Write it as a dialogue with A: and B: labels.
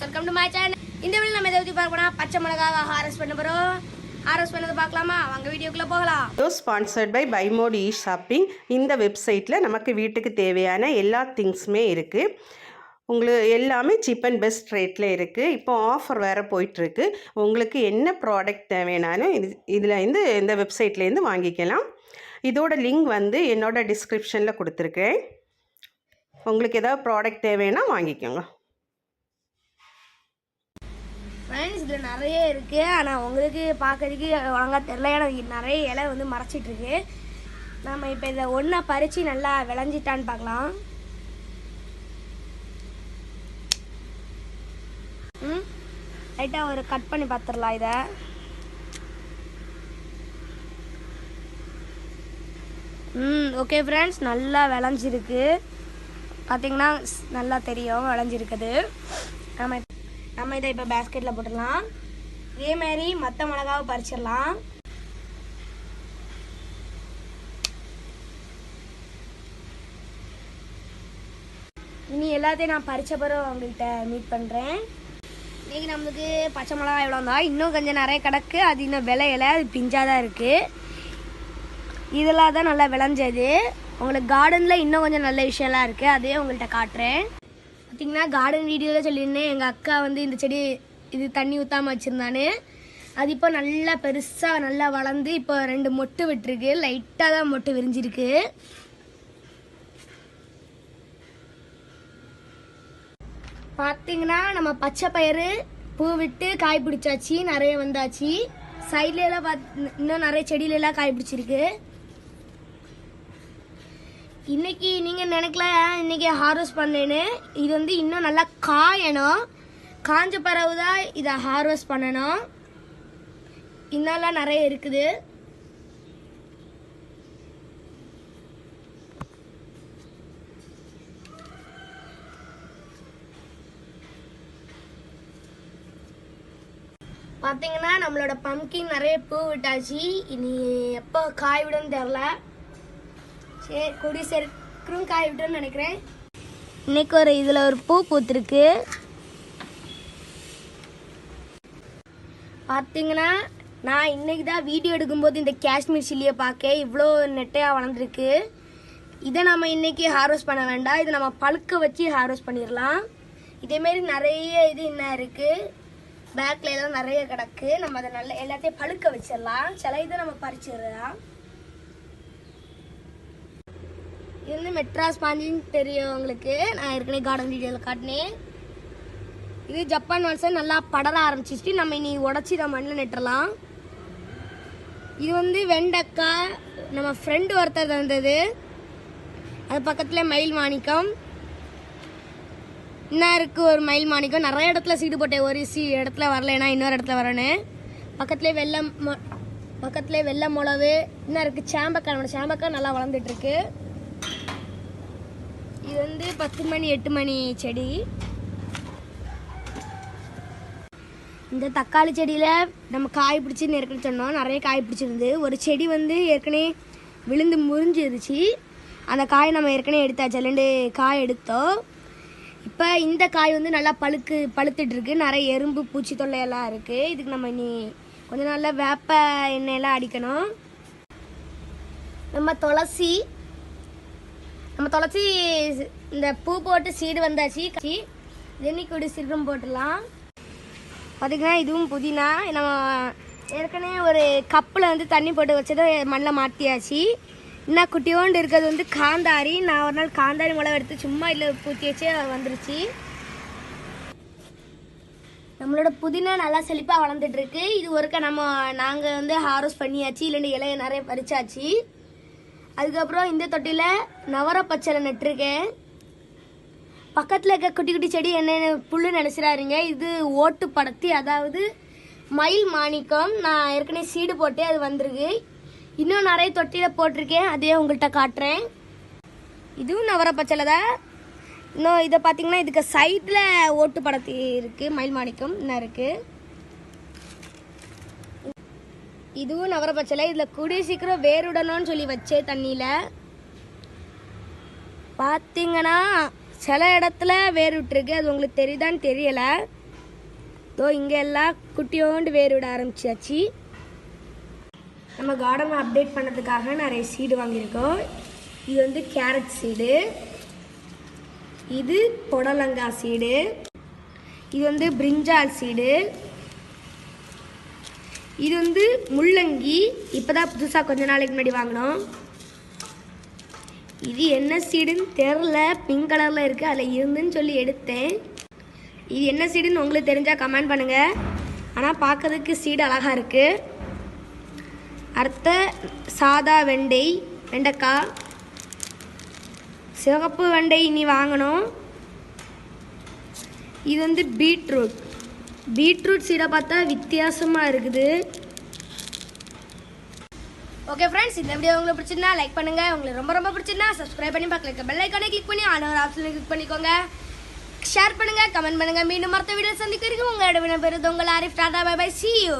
A: Welcome to my channel. இந்த வீடியோல நம்ம எதை பத்தி பார்க்க போறோம்? பச்சை மிளகாய் ஹார்வெஸ்ட் பண்ண போறோம். ஹார்வெஸ்ட் பண்ணது பார்க்கலாமா? வாங்க வீடியோக்குள்ள போகலாம்.
B: ஸ்பான்சர்ட் பை பைமோட் இ ஷாப்பிங். இந்த வெப்சைட்டில் நமக்கு வீட்டுக்கு தேவையான எல்லா திங்ஸுமே இருக்குது. உங்களுக்கு எல்லாமே சீப் அண்ட் பெஸ்ட் ரேட்டில் இருக்குது. இப்போ ஆஃபர் வேறு போயிட்டுருக்கு. உங்களுக்கு என்ன ப்ராடக்ட் தேவையானாலும் இதில் இந்த வெப்சைட்லேருந்து வாங்கிக்கலாம். இதோட லிங்க் வந்து என்னோடய டிஸ்கிரிப்ஷனில் கொடுத்துருக்கேன். உங்களுக்கு ஏதாவது ப்ராடக்ட் தேவைன்னா வாங்கிக்கோங்க.
A: ஃப்ரெண்ட்ஸ், இதில் நிறைய இருக்குது. ஆனால் உங்களுக்கு பார்க்கறதுக்கு ஒழுங்காக தெரில. ஏன்னா நிறைய இலை வந்து மறைச்சிட்ருக்கு. நம்ம இப்போ இதை ஒன்றா பறித்து நல்லா விளைஞ்சிட்டான்னு பார்க்கலாம். லைட்டாக ஒரு கட் பண்ணி பார்த்துடலாம் இதை. ஓகே ஃப்ரெண்ட்ஸ், நல்லா விளைஞ்சிருக்கு. பார்த்தீங்கன்னா நல்லா தெரியும் விளைஞ்சிருக்குது. நம்ம இதை இப்போ பேஸ்கெட்டில் போட்டுடலாம். இதேமாரி மற்ற மிளகாவை பறிச்சிடலாம். இனி எல்லாத்தையும் நான் பறித்த பிறகு உங்கள்கிட்ட மீட் பண்ணுறேன். இன்றைக்கி நம்மளுக்கு பச்சை மிளகா எவ்வளோ இருந்தால் இன்னும் கொஞ்சம் நிறைய கிடக்கு. அது இன்னும் விளையலை, அது பிஞ்சாக தான் இருக்குது. இதெல்லாம் தான் நல்லா விளைஞ்சது. உங்களுக்கு கார்டனில் இன்னும் கொஞ்சம் நல்ல விஷயம்லாம் இருக்குது, அதே உங்கள்கிட்ட காட்டுறேன். பார்த்திங்கன்னா கார்டன் வீடியோவில் சொல்லியிருந்தேன், எங்கள் அக்கா வந்து இந்த செடி இது தண்ணி ஊற்றாமல் வச்சுருந்தானு. அது இப்போ நல்லா பெருசாக நல்லா வளர்ந்து இப்போ 2 மொட்டு விட்டுருக்கு. லைட்டாக தான் மொட்டு விரிஞ்சிருக்கு. பார்த்திங்கன்னா நம்ம பச்சை பயிறு பூ விட்டு காய் பிடிச்சாச்சு, நிறைய வந்தாச்சு. சைட்லலாம் இன்னும் நிறைய செடியிலலாம் காய் பிடிச்சிருக்கு. இன்னைக்கு நீங்கள் நினைக்கலாம் இன்னைக்கு ஹார்வெஸ்ட் பண்ணேன்னு. இது வந்து இன்னும் நல்லா காயணும். காஞ்ச பிறகு தான் இதை ஹார்வெஸ்ட் பண்ணணும். இன்னெல்லாம் நிறைய இருக்குது. பார்த்தீங்கன்னா நம்மளோட பம்கின் நிறைய பூ விட்டாச்சு. இனி எப்போ காய் விடுன்னு தெரில. சரி, கொடி சேர்க்கும் காய் விட்டுன்னு நினைக்கிறேன். இன்னைக்கு இதில் ஒரு பூ பூத்துருக்கு. பார்த்தீங்கன்னா நான் இன்னைக்கு தான் வீடியோ எடுக்கும்போது இந்த காஷ்மீர் சில்லியை பார்க்க இவ்வளோ நெட்டையாக வளர்ந்துருக்கு. இதை நம்ம இன்னைக்கு ஹார்வெஸ்ட் பண்ண வேண்டாம். இதை நம்ம பழுக்க வச்சு ஹார்வெஸ்ட் பண்ணிடலாம். இதேமாரி நிறைய இது இன்னும் இருக்குது. பேக்கில் எல்லாம் நிறைய கிடக்கு. நம்ம அதை நல்லா எல்லாத்தையும் பழுக்க வச்சிடலாம். சில இதை நம்ம பறிச்சிடலாம். இது வந்து மெட்ராஸ் பாஞ்சின்னு தெரியும் உங்களுக்கு. நான் ஏற்கனவே கார்டன் வீடியோவில் காட்டினேன். இது ஜப்பான் வால்சன் நல்லா படர ஆரம்பிச்சிட்டு நம்ம இனி உடச்சி நம்ம மண்ணில் நட்டுறலாம். இது வந்து வெண்டைக்காய் நம்ம ஃப்ரெண்டு ஒருத்தர் தந்தது. அது பக்கத்தில் மயில் மாணிக்கம். இன்னும் இருக்குது ஒரு மயில் மாணிக்கம். நிறைய இடத்துல சீடு போட்டேன். ஒரு இடத்துல வரலைன்னா இன்னொரு இடத்துல வரணும். பக்கத்துலேயே வெள்ளை மிளகு. இன்னும் இருக்குது சேம்பக்காய். நம்ம சேம்பக்காய் நல்லா வளர்ந்துட்டுருக்கு. இது வந்து 10 மணி 8 மணி செடி. இந்த தக்காளி செடியில் நம்ம காய் பிடிச்சின்னு ஏற்கனவே சொன்னோம். நிறைய காய் பிடிச்சிருந்து. ஒரு செடி வந்து ஏற்கனவே விழுந்து முறிஞ்சிருச்சு. அந்த காய் நம்ம ஏற்கனவே எடுத்தாச்சு. 2 காய் எடுத்தோம். இப்போ இந்த காய் வந்து நல்லா பழுத்துட்ருக்கு. நிறைய எறும்பு பூச்சி தொல்லையெல்லாம் இருக்குது. இதுக்கு நம்ம இனி கொஞ்சம் நல்லா வேப்ப எண்ணெயெல்லாம் அடிக்கணும். நம்ம துளசி இந்த பூ போட்டு சீடு வந்தாச்சு. ஜென்னி கொடி சீக்கிரம் போட்டுடலாம். பார்த்திங்கன்னா இதுவும் புதினா. நம்ம ஏற்கனவே ஒரு கப்பில் வந்து தண்ணி போட்டு வச்சதை மண்ணில் மாற்றியாச்சு. இன்னும் குட்டியோண்டு இருக்கிறது வந்து காந்தாரி. நான் ஒரு நாள் காந்தாரி மிளகு எடுத்து சும்மா இல்லை பூத்தி வச்சு வந்துருச்சு. நம்மளோட புதினா நல்லா செழிப்பாக வளர்ந்துட்டுருக்கு. இது ஒருக்க நாங்கள் வந்து ஹார்வெஸ்ட் பண்ணியாச்சு. இல்லைன்னு இலையை நிறைய பறிச்சாச்சு. அதுக்கப்புறம் இந்த தொட்டியில் நவர பச்சை நட்டுருக்கேன். பக்கத்தில் இருக்க குட்டி குட்டி செடி என்னென்ன புல்லு நினைச்சிடாதீங்க. இது ஓட்டு படத்தி, அதாவது மயில் மாணிக்கம். நான் ஏற்கனவே சீடு போட்டு அது வந்திருக்கு. இன்னும் நிறைய தொட்டியில் போட்டிருக்கேன், அதே உங்கள்கிட்ட காட்டுறேன். இதுவும் நவர பச்சையில் தான். இன்னும் இதை பார்த்தீங்கன்னா இதுக்கு சைடில் ஓட்டு படத்தி இருக்குது. மயில் மாணிக்கம் இன்னும் இருக்குது. இதுவும் நவர பச்சையில். இதில் கூடிய சீக்கிரம் வேறுடணும்னு சொல்லி வச்சேன் தண்ணியில். பார்த்தீங்கன்னா சில இடத்துல வேர் விட்டுருக்கு. அது உங்களுக்கு தெரியுதான்னு தெரியலை. இங்கே எல்லாம் குட்டியோண்டு வேர் விட ஆரம்பிச்சாச்சு. நம்ம கார்டனை அப்டேட் பண்ணதுக்காக நிறைய சீடு வாங்கியிருக்கோம். இது வந்து கேரட் சீடு, இது புடலங்காய் சீடு, இது வந்து பிரிஞ்சால் சீடு, இது வந்து முள்ளங்கி, இப்போ தான் புதுசாக கொஞ்ச நாளைக்கு முன்னாடி வாங்கினோம். இது என்ன சீடுன்னு தெரில, பிங்க் கலரில் இருக்குது, அதில் இருந்துன்னு சொல்லி எடுத்தேன். இது என்ன சீடுன்னு உங்களுக்கு தெரிஞ்சால் கமெண்ட் பண்ணுங்கள். ஆனால் பார்க்கறதுக்கு சீடு அழகாக இருக்குது. அடுத்த சாதா வெண்டைக்காய், சிவப்பு வெண்டை இனி வாங்கணும். இது வந்து பீட்ரூட் சீடை பார்த்தா வித்தியாசமாக இருக்குது. ஓகே ஃப்ரெண்ட்ஸ், இந்த வீடியோ உங்களுக்கு பிடிச்சிருந்தா லைக் பண்ணுங்கள். உங்களுக்கு ரொம்ப ரொம்ப பிடிச்சிருந்தா சப்ஸ்கிரைப் பண்ணி பக்கத்தில் பெல் ஐக்கானை கிளிக் பண்ணி ஆல் ஆப்ஷனை கிளிக் பண்ணிக்கோங்க. ஷேர் பண்ணுங்கள், கமெண்ட் பண்ணுங்கள். மீண்டும் மற்ற வீடியோ சந்திக்கிறதுக்கு உங்களோட விடைபெறுவது உங்கள் Arif. Tata, bye bye, see you.